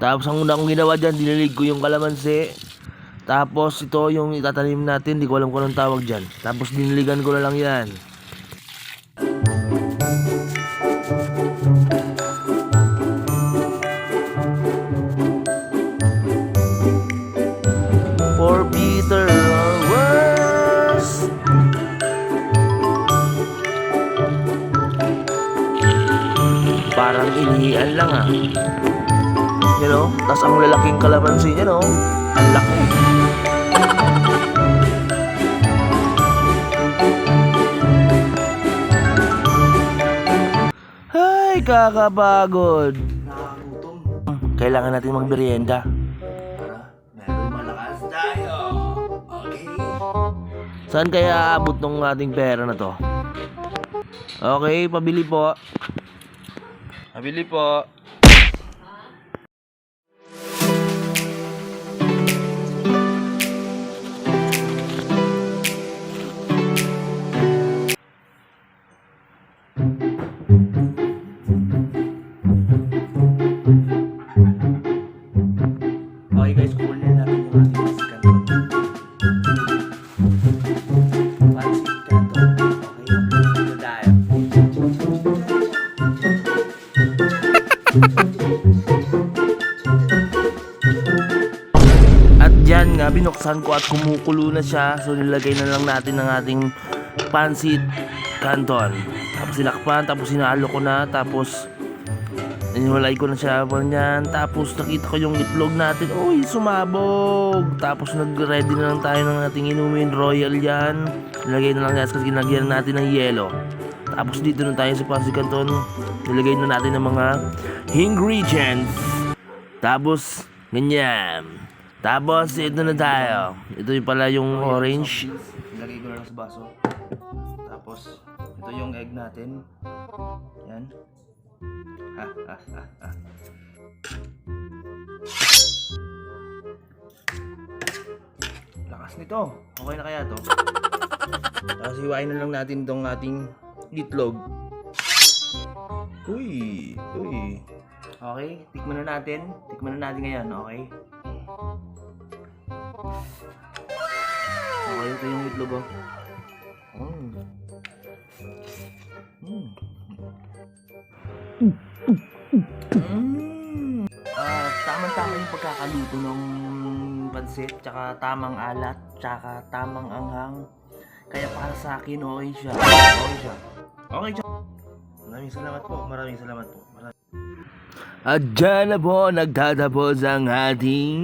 Tapos ang una kong ginawa dyan, dinilig ko yung kalamansi. Tapos ito yung itatanim natin, di ko alam kung anong tawag dyan. Tapos diniligan ko na lang yan. For Peter or worse. Parang inihian lang ah. You know? Tapos ang lalaking kalamansi niya, no? Ang laki. Ay, kakapagod. Nakagutom. Kailangan natin magmerienda. Para meron malakas tayo. Okay? Saan kaya aabot ng ating pera na to? Okay, pabili po. Pabili po. Okay guys, kukunin natin yung ating pansit canton. Pansit canton. Okay? Ito tayo. At dyan nga, binuksan ko at kumukulo na siya. So nilagay na lang natin ang ating pansit canton. Tapos sinakpan, tapos sinalo ko na, tapos iniwalay ko na siya niyan. Tapos nakita ko yung itlog natin. Uy, sumabog. Tapos nag-ready na lang tayo ng ating inumin. Royal yan. Nilagay na lang yan kasi ginagyan natin ng yelo. Tapos dito na tayo sa pansit canton. Nilagay na natin ng mga ingredients. Tapos, ganyan. Tapos, ito na tayo. Ito yung pala yung orange. Ilagay ko na lang sa baso. Tapos, ito yung egg natin. Yan. Ha, ha, ha, ha. Lakas nito. Okay na kaya to? Tapos, hiwain na lang natin itong ating itlog. Uy, uy. Okay, tikman na natin. Tikman na natin ngayon, okay? Okay, ito yung itlog, oh. Tama-tama yung pagkakaluto ng pansit, tsaka tamang alat, tsaka tamang anghang. Kaya para sa akin, okay siya. Okay siya. Okay siya. Maraming salamat po. Maraming salamat po. At dyan na po nagtatapos ang ating